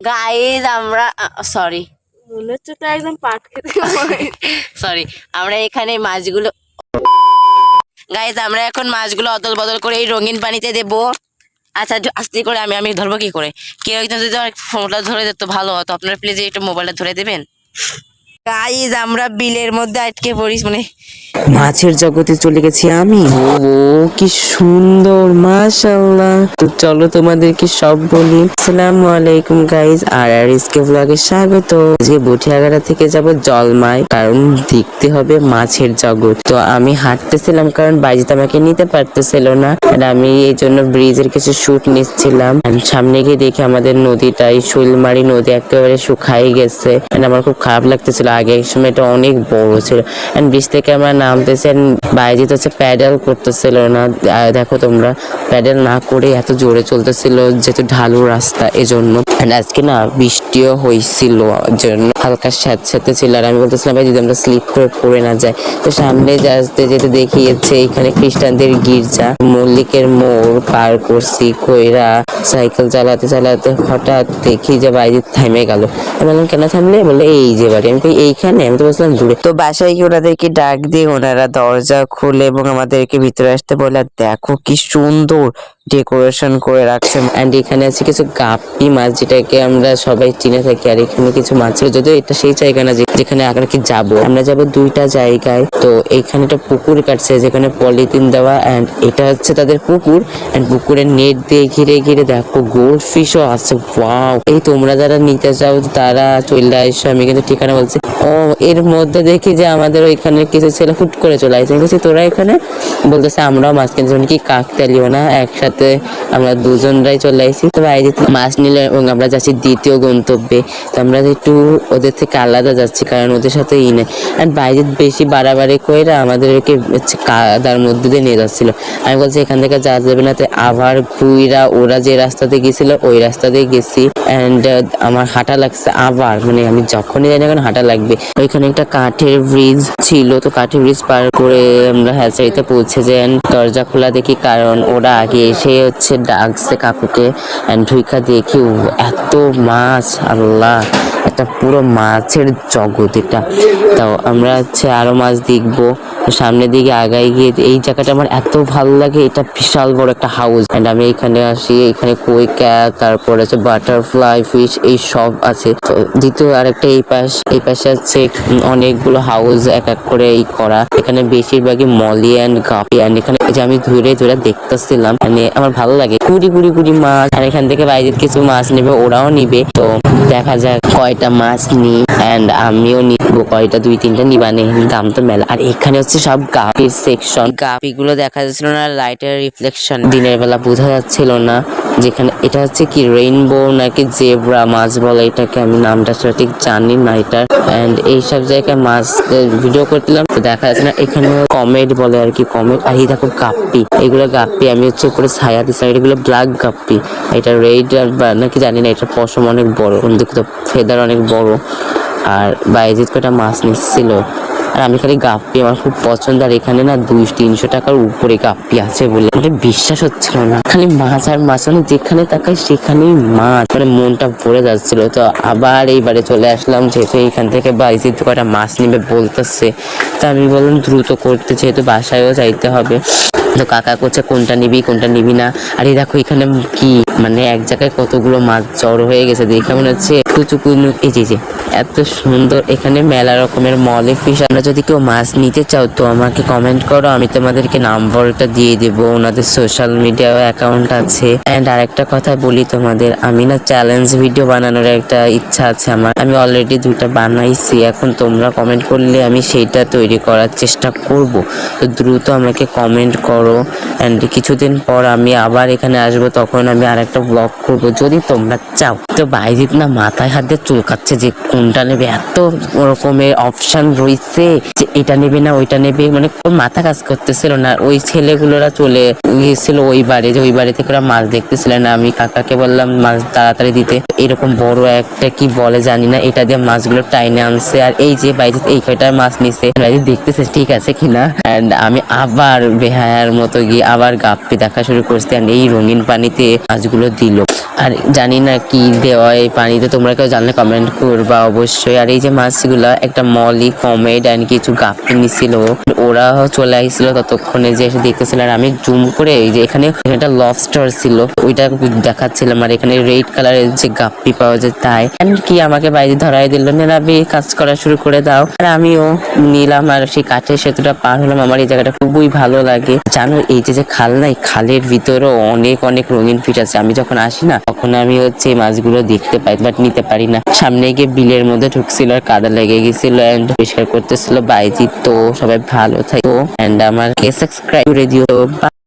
Guys আমরা sorry মনে হচ্ছে তো একদম পাট খেতে সরি আমরা এখানে মাছগুলো গাইজ আমরা এখন মাছগুলো অদল বদল করে এই রঙিন পানিতে দেবো। আচ্ছা আস্তে করে আমি ধরবো কি করে? কেউ একজন যদি আমার ফোনটা ধরে দিত ভালো হতো। আপনারা প্লিজ একটু মোবাইলটা ধরে দেবেন। গাইজ আমরা বিলের মধ্যে আটকে পড়িস, মানে মাছের জগতে চলে গেছি আমি। ও কি সুন্দর, মাশাআল্লাহ। তো চলো তোমাদেরকে সব বলি। আসসালামু আলাইকুম গাইজ, আর এসকে ব্লগে স্বাগত। আজকে বটিয়াগাড়া থেকে যাব জলমায়, কারণ দেখতে হবে মাছের জগৎ। তো আমি হাঁটতেছিলাম কারণ বাইজিত আমাকে নিতে পারতেছিল না, আর আমি এই জন্য ব্রিজের কিছু শুট নিচ্ছিলাম। সামনে গিয়ে দেখি আমাদের নদীটাই শৈলমারি নদী একেবারে শুকাই গেছে। আমার খুব খারাপ লাগতেছিল, আগে এই সময়টা অনেক বড় ছিল। ব্রিজ থেকে আমরা নামতেছেন, বাইজিত হচ্ছে প্যাডেল করতেছিল না। দেখো তোমরা, প্যাডেল না করে এত জোরে চলতেছিল যেহেতু ঢালু রাস্তা, এজন্য। আজকে না বৃষ্টিও হয়েছিল, জন্য হালকা স্যাঁতস্যাঁতে ছিল। আর আমি বলতেছিলাম ভাই যদি আমরা স্লিপ করে পড়ে না যাই। তো সামনে যেতে যেতে দেখিয়েছে এখানে খ্রিস্টানদের গির্জা। মল্লিকের মোড় পার করছি কইরা সাইকেল চালাতে চালাতে হঠাৎ দেখি যে বাইজিত থেমে গেল। আমি বললাম কেন থামলে? বলে এই যে বাড়ি। আমি এইখানে? আমি তো বলছিলাম দূরে। তো বাসায় গিয়ে ওনাদেরকে ডাক দিয়ে ওনারা দরজা খুলে এবং আমাদেরকে ভিতরে আসতে বলে। দেখো কি সুন্দর ডেকোরেশন করে রাখছে। এন্ড এখানে আছে কিছু গাপ্পি মাছ, যেটাকে আমরা সবাই চিনে থাকি। আর এখানে কিছু মাছ ছিল, যদিও এটা সেই জায়গা না যেখানে আমরা কি যাবো। আমরা যাবো দুইটা জায়গায়। তো এখানে একটা পুকুর কাটছে যেখানে পলিথিন দেওয়া, এন্ড এটা হচ্ছে তাদের পুকুর। এন্ড পুকুরের নেট দিয়ে ঘিরে ঘিরে দেখো গোল্ড ফিশও আছে। ওয়াও! এই তোমরা যারা নিতে চাও তারা চলে আসো, আমি কিন্তু ঠিকানা বলছি। ও এর মধ্যে দেখি যে আমাদের ওইখানে কিছু ছেলে হুট করে চলে আসছে। বলছি তোরা এখানে? বলতেছে আমরাও মাছ কিনছি। কি কাকতালিও না, একসাথে আমরা দুজনরাই চলে আসছি। তো বাইরে মাছ নিলে এবং আমরা যাচ্ছি দ্বিতীয় গন্তব্যে। তো আমরা একটু ওদের থেকে আলাদা যাচ্ছি, কারণ ওদের সাথে নেই। আর বাইরে বেশি বাড়াবাড়ি করে আমাদেরকে কাদার মধ্যে দিয়ে নিয়ে যাচ্ছিল। আমি বলছি এখান থেকে যাওয়া যাবে না। তো আবার ঘুইরা ওরা যে রাস্তাতে গেছিল ওই রাস্তা দিয়ে গেছি। অ্যান্ড আমার হাঁটা লাগছে আবার, মানে আমি যখনই যাই না কেন হাঁটা লাগবে। ওইখানে একটা কাঠের ব্রিজ ছিল, তো কাঠের ব্রিজ পার করে আমরা হ্যাচারিতে পৌঁছে যাই। দরজা খোলা দেখি, কারণ ওরা আগে এসে হচ্ছে ডাকছে কাকুকে। ঢুইকা দেখি এত মাছ, আল্লাহ, একটা পুরো মাছের জগৎ এটা। তাও আমরা হচ্ছে আরো মাছ দেখবো। সামনের দিকে আগাই গিয়ে এই জায়গাটা আমার এত ভালো লাগে, এটা বিশাল বড় একটা হাউস। এন্ড আমি এখানে আসি, এখানে কই ক্যাট, তারপরে আছে বাটারফ্লাই ফিশ, এই সব আছে। তো দ্বিতীয় আরেকটা এই পাশে আছে অনেকগুলো হাউস এক এক করে এই করা। এখানে বেশিরভাগই মলি অ্যান্ড গাপি। অ্যান্ড এখানে যে আমি ধরে ধরে দেখতেছিলাম, মানে আমার ভালো লাগে কুড়ি মাছ। আর এখান থেকে বাইরে কিছু মাছ নেবে, ওরাও নিবে। তো দেখা যাক কয়টা মাছ নিই, অ্যান্ড আমিও নিবো কয়টা, 2-3টা নিবা নেই, দাম তো মেলা। আর এখানে হচ্ছে সব গাপির সেকশন। গাপিগুলো দেখা যাচ্ছিল না, লাইটের রিফ্লেকশন দিনের বেলা বোঝা যাচ্ছিল না। যেখানে এটা হচ্ছে কি রেইনবো নাকি জেব্রা মাছ বলে এটাকে, আমি নামটা সঠিক জানি না এটার। অ্যান্ড এইসব জায়গায় মাছ ভিডিও করছিলাম, তো দেখা যাচ্ছে না। এখানে কমেট বলে আর কি, কমেট। আর এই দেখো গাপ্পি, এগুলো গাপ্পি। আমি হচ্ছে উপরে ছায়া দিচ্ছি, এগুলো ব্ল্যাক গাপ্পি। এটা রেড নাকি জানি না, এটা পশম অনেক বড়, কিন্তু ফেদার অনেক বড়। আর বাইজিৎ কটা মাছ নিচ্ছিল, আর আমি খালি গাপ্পি আমার খুব পছন্দ। আর এখানে না 200-300 টাকার উপরে গাপ্পি আছে বলে মানে বিশ্বাস হচ্ছিল না। খালি মাছ আর মাছ, মানে যেখানে তাকাই সেখানেই মাছ, মানে মনটা ভরে যাচ্ছিল। তো আবার এইবারে চলে আসলাম, যেহেতু এইখান থেকে বাইজিৎ কটা মাছ নিবে বলতেছে। তা আমি বললাম দ্রুত করতে, যেহেতু বাসায়ও যাইতে হবে। তো কাকা করছে কোনটা নিবি না। আর এই দেখো এখানে কি, মানে এক জায়গায় কতগুলো মাছ জড়ো হয়ে গেছে, দেখে মনে হচ্ছে কুচুকুনু। এই যে এত সুন্দর, এখানে মেলা রকমের মলে ফিশ। আমরা যদি কেউ মাছ নিতে চাও তো আমাকে কমেন্ট করো, আমি তোমাদেরকে নাম্বারটা দিয়ে দেবো। ওনাদের সোশ্যাল মিডিয়া অ্যাকাউন্ট আছে। অ্যান্ড আরেকটা কথা বলি তোমাদের, আমি না চ্যালেঞ্জ ভিডিও বানানোর একটা ইচ্ছা আছে আমার। আমি অলরেডি 2টা বানাইছি, এখন তোমরা কমেন্ট করলে আমি সেইটা তৈরি করার চেষ্টা করব। তো দ্রুত আমাকে কমেন্ট করো। অ্যান্ড কিছুদিন পর আমি আবার এখানে আসবো, তখন আমি আরেকটা ব্লগ করবো যদি তোমরা চাও। তো বাইজিৎ না মাথা মাথায় হাত দিয়ে চুলকাচ্ছে যে কোনটা নেবে, এত রকমের অপশন রয়েছে যে এটা নেবে না ওইটা নেবে, মানে ওর মাথা কাজ করতেছিল না। ওই ছেলেগুলোরা চলে গিয়েছিল ওই বাড়ি, যে ওই বাড়ি থেকে ওরা মাছ দেখতেছিল না। আমি কাকাকে বললাম মাছ তাড়াতাড়ি দিতে। এরকম বড় একটা কি বলে জানি না, এটা দিয়ে মাছগুলো টাইনে আনছে। আর এই যে বাইরে এই কয়টা মাছ নিছে দেখতেছে ঠিক আছে কিনা। এন্ড আমি আবার বেহায়ার মতো গিয়ে আবার গাপ্পি দেখা শুরু করছি। আর এই রঙিন পানিতে মাছগুলো দিল। আর জানি না কি দেওয়া এই পানিতে, তোমরা কেউ জানলে কমেন্ট করবা অবশ্যই। আর এই যে মাছগুলা একটা মলি কমেড এন্ড কিছু গাপ্পি নিছিল, ওরা চলে আসছিল ততক্ষণে যে এসে দেখতেছিল। আর আমি জুম করে এই যে এখানে একটা লবস্টার ছিল ওইটা দেখাচ্ছিলাম। আর এখানে রেড কালারের যে গাপ্পি পাওয়া যায় তাই। এন্ড কি আমাকে বাইরে ধরাই দিল, নেরাবি কাজ করা শুরু করে দাও। আর আমিও নিলাম আর সেই কাঠের সেতুটা পার হলাম। আমার এই জায়গাটা খুবই ভালো লাগে। জানো এই যে খাল নাই, খালের ভিতরেও অনেক অনেক রঙিন ফিশ আছে। আমি যখন আসি না তখন আমি হচ্ছে এই মাছগুলো দেখতে পাই, বাট নিতে পারি না। সামনে গিয়ে বিলের মধ্যে ঢুকছিল আর কাদা লেগে গেছিল এন্ড পরিষ্কার করতেছিল বাইজি। তো সবাই ভালো থাকো এন্ড আমাকে সাবস্ক্রাইব করে দিও।